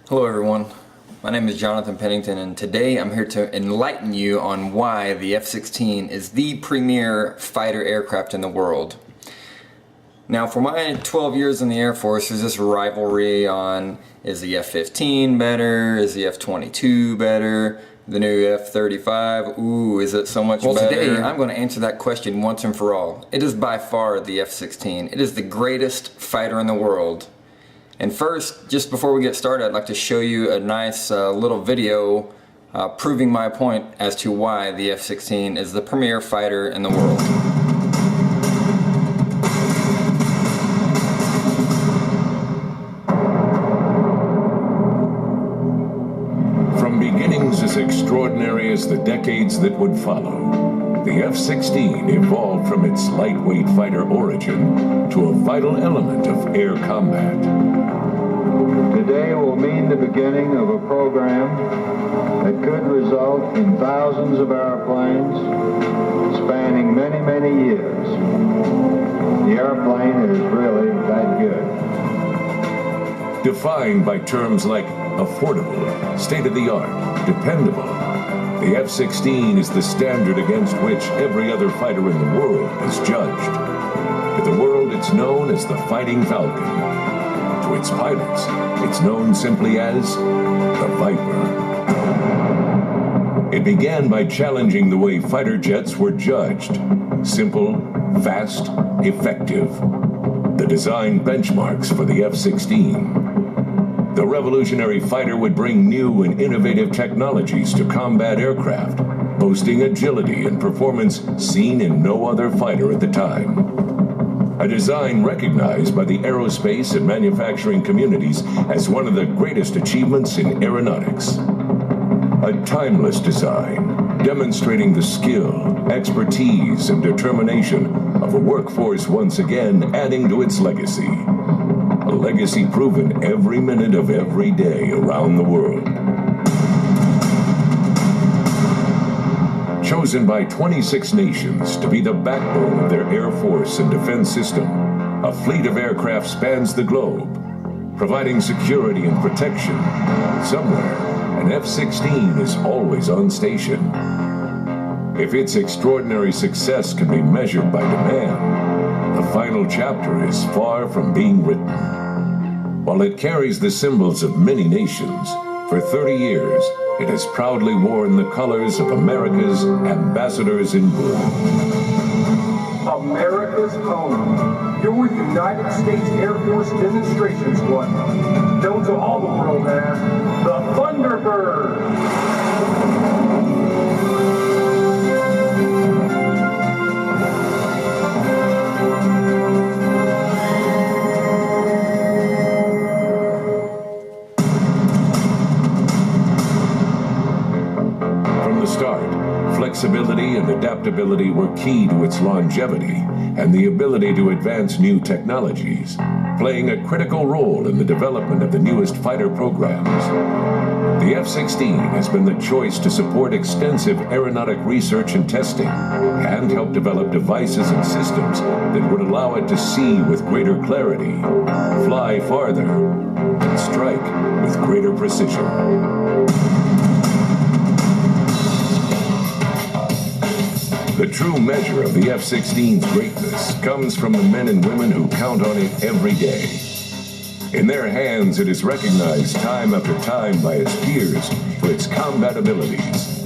Hello everyone, my name is Jonathan Pennington and today I'm here to enlighten you on why the F-16 is the premier fighter aircraft in the world. Now for my 12 years in the Air Force, there's this rivalry on is the F-15 better, is the F-22 better, the new F-35, ooh, is it so much better? Well, today I'm going to answer that question once and for all. It is by far the F-16. It is the greatest fighter in the world. And first, just before we get started, I'd like to show you a nice little video proving my point as to why the F-16 is the premier fighter in the world. From beginnings as extraordinary as the decades that would follow, the F-16 evolved from its lightweight fighter origin to a vital element of air combat. Today will mean the beginning of a program that could result in thousands of airplanes spanning many, many years. The airplane is really that good. Defined by terms like affordable, state-of-the-art, dependable, the F-16 is the standard against which every other fighter in the world is judged. To the world, it's known as the Fighting Falcon. To its pilots, it's known simply as the Viper. It began by challenging the way fighter jets were judged. Simple, fast, effective. The design benchmarks for the F-16. The revolutionary fighter would bring new and innovative technologies to combat aircraft, boasting agility and performance seen in no other fighter at the time. A design recognized by the aerospace and manufacturing communities as one of the greatest achievements in aeronautics. A timeless design, demonstrating the skill, expertise, and determination of a workforce once again adding to its legacy. A legacy proven every minute of every day around the world. Chosen by 26 nations to be the backbone of their air force and defense system, a fleet of aircraft spans the globe, providing security and protection. Somewhere, an F-16 is always on station. If its extraordinary success can be measured by demand, the final chapter is far from being written. While it carries the symbols of many nations, for 30 years, it has proudly worn the colors of America's ambassadors in blue. America's home, your United States Air Force Demonstration Squadron, known to all the world as the Thunderbird. Flexibility and adaptability were key to its longevity and the ability to advance new technologies, playing a critical role in the development of the newest fighter programs. The F-16 has been the choice to support extensive aeronautic research and testing and help develop devices and systems that would allow it to see with greater clarity, fly farther, and strike with greater precision. The true measure of the F-16's greatness comes from the men and women who count on it every day. In their hands, it is recognized time after time by its peers for its combat abilities.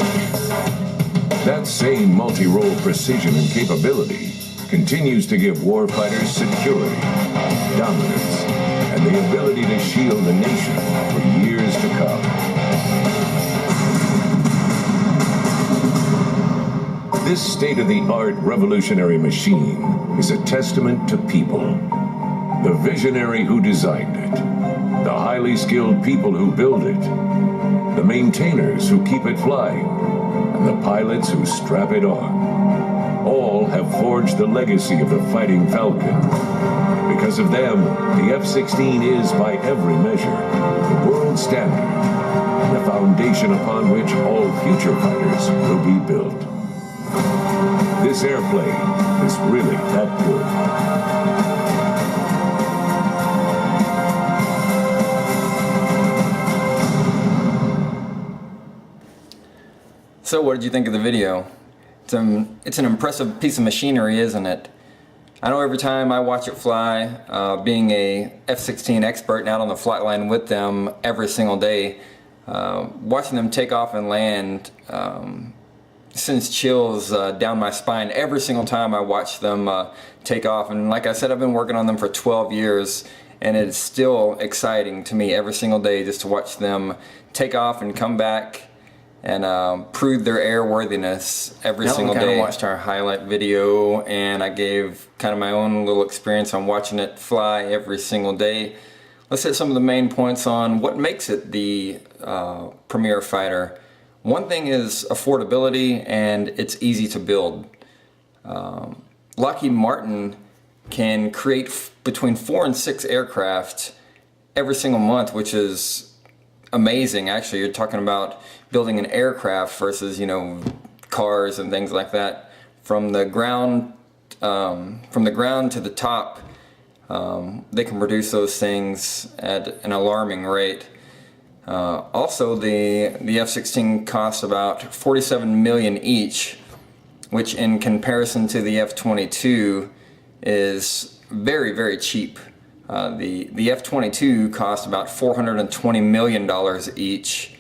That same multi-role precision and capability continues to give warfighters security, dominance, and the ability to shield the nation for years to come. This state-of-the-art revolutionary machine is a testament to people. The visionary who designed it, the highly skilled people who build it, the maintainers who keep it flying, and the pilots who strap it on. All have forged the legacy of the Fighting Falcon. Because of them, the F-16 is, by every measure, the world standard, and the foundation upon which all future fighters will be built. This airplane is really that good. So what did you think of the video? It's an impressive piece of machinery, isn't it? I know every time I watch it fly, being a F-16 expert and out on the flight line with them every single day, watching them take off and land sends chills down my spine every single time I watch them take off. And like I said, I've been working on them for 12 years, and it's still exciting to me every single day just to watch them take off and come back and prove their airworthiness every single day. I watched our highlight video, and I gave kind of my own little experience on watching it fly every single day. Let's hit some of the main points on what makes it the premier fighter. One thing is affordability, and it's easy to build. Lockheed Martin can create between 4 and 6 aircraft every single month, which is amazing. Actually, you're talking about building an aircraft versus, you know, cars and things like that. From the ground to the top, they can produce those things at an alarming rate. Also, the F-16 costs about $47 million each, which in comparison to the F-22 is very, very cheap. The F-22 cost about $420 million each,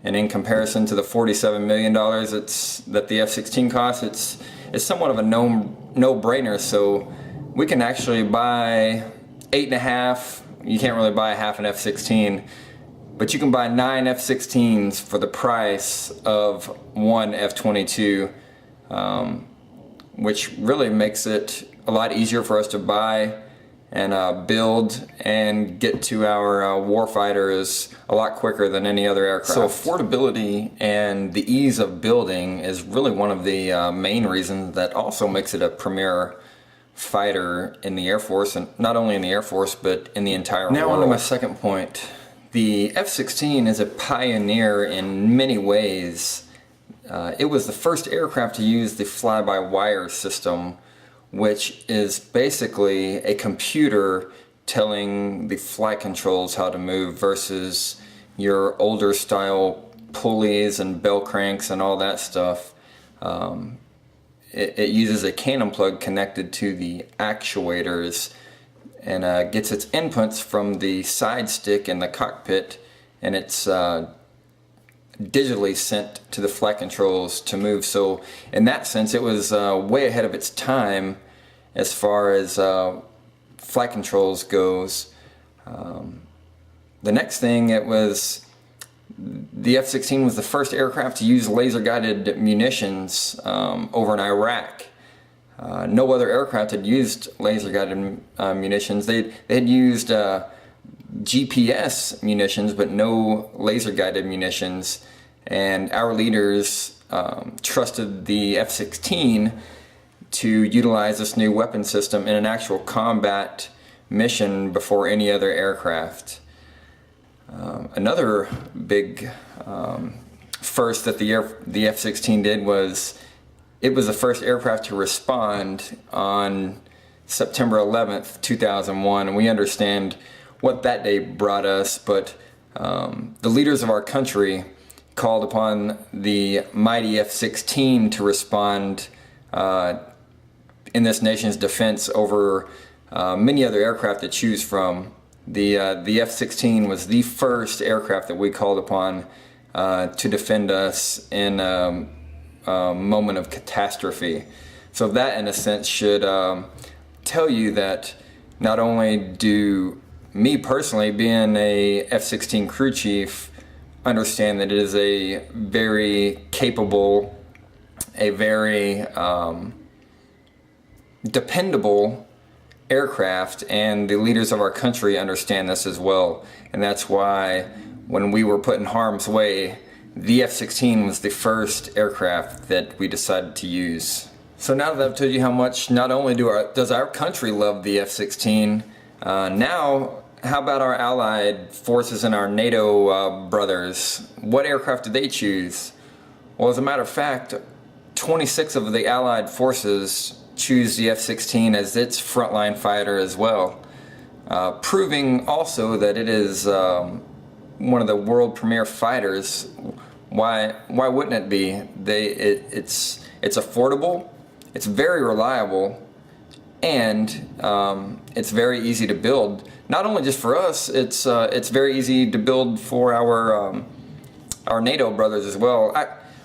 and in comparison to the $47 million that the F-16 costs, it's somewhat of a no-brainer. So we can actually buy 8.5. You can't really buy half an F-16, but you can buy 9 F-16s for the price of one F-22, which really makes it a lot easier for us to buy and build and get to our warfighters a lot quicker than any other aircraft. So affordability and the ease of building is really one of the main reasons that also makes it a premier fighter in the Air Force, and not only in the Air Force but in the entire world. Now on to my second point. The F-16 is a pioneer in many ways. It was the first aircraft to use the fly-by-wire system, which is basically a computer telling the flight controls how to move versus your older style pulleys and bell cranks and all that stuff. It uses a cannon plug connected to the actuators and gets its inputs from the side stick in the cockpit, and it's digitally sent to the flight controls to move. So in that sense, it was way ahead of its time as far as flight controls goes. The next thing, the F-16 was the first aircraft to use laser-guided munitions over in Iraq. No other aircraft had used laser-guided munitions. They had used GPS munitions, but no laser-guided munitions. And our leaders trusted the F-16 to utilize this new weapon system in an actual combat mission before any other aircraft. Another big first that the F-16 did was it was the first aircraft to respond on September 11th, 2001, and we understand what that day brought us, but the leaders of our country called upon the mighty F-16 to respond in this nation's defense over many other aircraft to choose from. The F-16 was the first aircraft that we called upon to defend us in a moment of catastrophe. So that, in a sense, should tell you that not only do me personally, being a F-16 crew chief, understand that it is a very capable, a very dependable aircraft, and the leaders of our country understand this as well. And that's why when we were put in harm's way, the F-16 was the first aircraft that we decided to use. So now that I've told you how much not only does our country love the F-16, now how about our allied forces and our NATO brothers? What aircraft did they choose? Well, as a matter of fact, 26 of the allied forces choose the F-16 as its frontline fighter as well, proving also that it is one of the world premier fighters, why wouldn't it be? It's affordable, it's very reliable, and it's very easy to build. Not only just for us, it's very easy to build for our NATO brothers as well.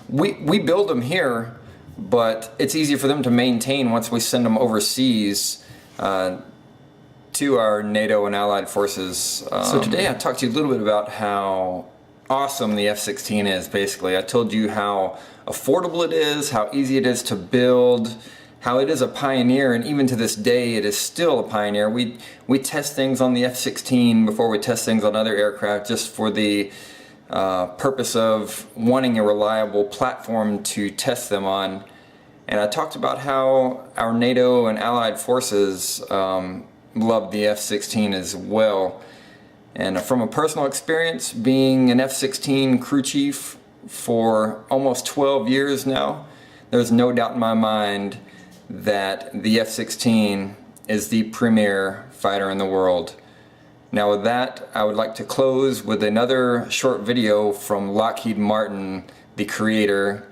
We build them here, but it's easy for them to maintain once we send them overseas to our NATO and allied forces. So today I talked to you a little bit about how awesome the F-16 is. Basically, I told you how affordable it is, how easy it is to build, how it is a pioneer, and even to this day it is still a pioneer. We test things on the F-16 before we test things on other aircraft, just for the purpose of wanting a reliable platform to test them on. And I talked about how our NATO and allied forces love the F-16 as well. And from a personal experience, being an F-16 crew chief for almost 12 years now, there's no doubt in my mind that the F-16 is the premier fighter in the world. Now with that, I would like to close with another short video from Lockheed Martin, the creator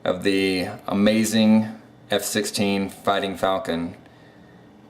of the amazing F-16 Fighting Falcon.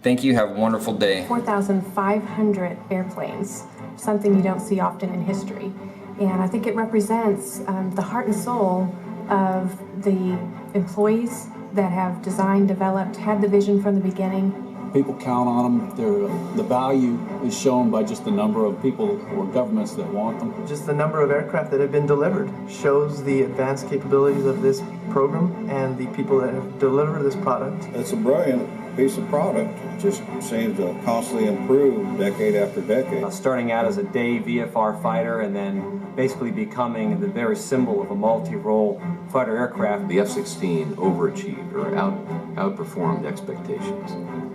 Thank you, have a wonderful day. 4,500 airplanes, something you don't see often in history. And I think it represents the heart and soul of the employees that have designed, developed, had the vision from the beginning. People count on them. The value is shown by just the number of people or governments that want them. Just the number of aircraft that have been delivered shows the advanced capabilities of this program and the people that have delivered this product. It's a brilliant piece of product. It just seems to constantly improve decade after decade. Starting out as a day VFR fighter and then basically becoming the very symbol of a multi-role fighter aircraft. The F-16 overachieved or outperformed expectations.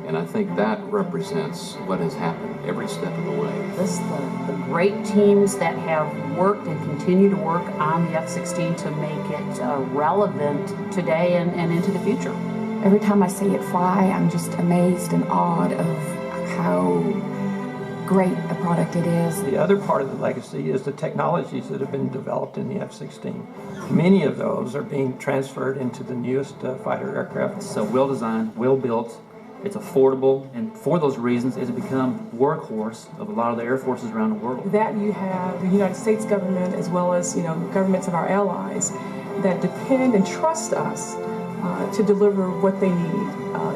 And I think that represents what has happened every step of the way. This the great teams that have worked and continue to work on the F-16 to make it relevant today and into the future. Every time I see it fly, I'm just amazed and awed of how great a product it is. The other part of the legacy is the technologies that have been developed in the F-16. Many of those are being transferred into the newest fighter aircraft. It's well designed, well built. It's affordable, and for those reasons, it's become workhorse of a lot of the air forces around the world. That you have the United States government as well as governments of our allies that depend and trust us to deliver what they need.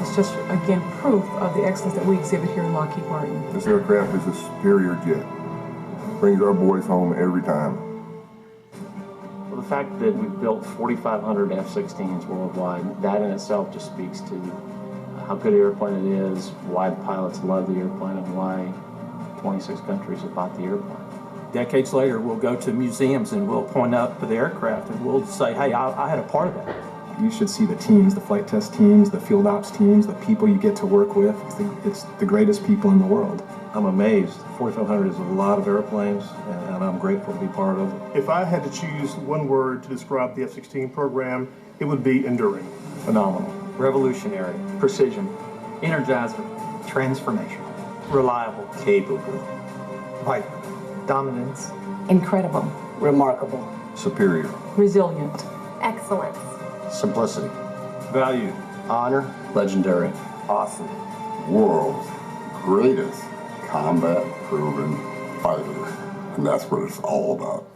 It's just, again, proof of the excellence that we exhibit here in Lockheed Martin. This aircraft is a superior jet. Brings our boys home every time. Well, the fact that we've built 4,500 F-16s worldwide, that in itself just speaks to how good an airplane it is, why the pilots love the airplane, and why 26 countries have bought the airplane. Decades later, we'll go to museums and we'll point out the aircraft and we'll say, hey, I had a part of that. You should see the teams, the flight test teams, the field ops teams, the people you get to work with. It's the greatest people in the world. I'm amazed. 4,500 is a lot of airplanes, and I'm grateful to be part of it. If I had to choose one word to describe the F-16 program, it would be enduring. Phenomenal. Revolutionary. Precision. Energizer. Transformational. Reliable. Capable. Vital. Dominance. Incredible. Remarkable. Superior. Resilient. Excellence. Simplicity. Value. Honor. Legendary. Awesome. World's greatest combat-proven fighter. And that's what it's all about.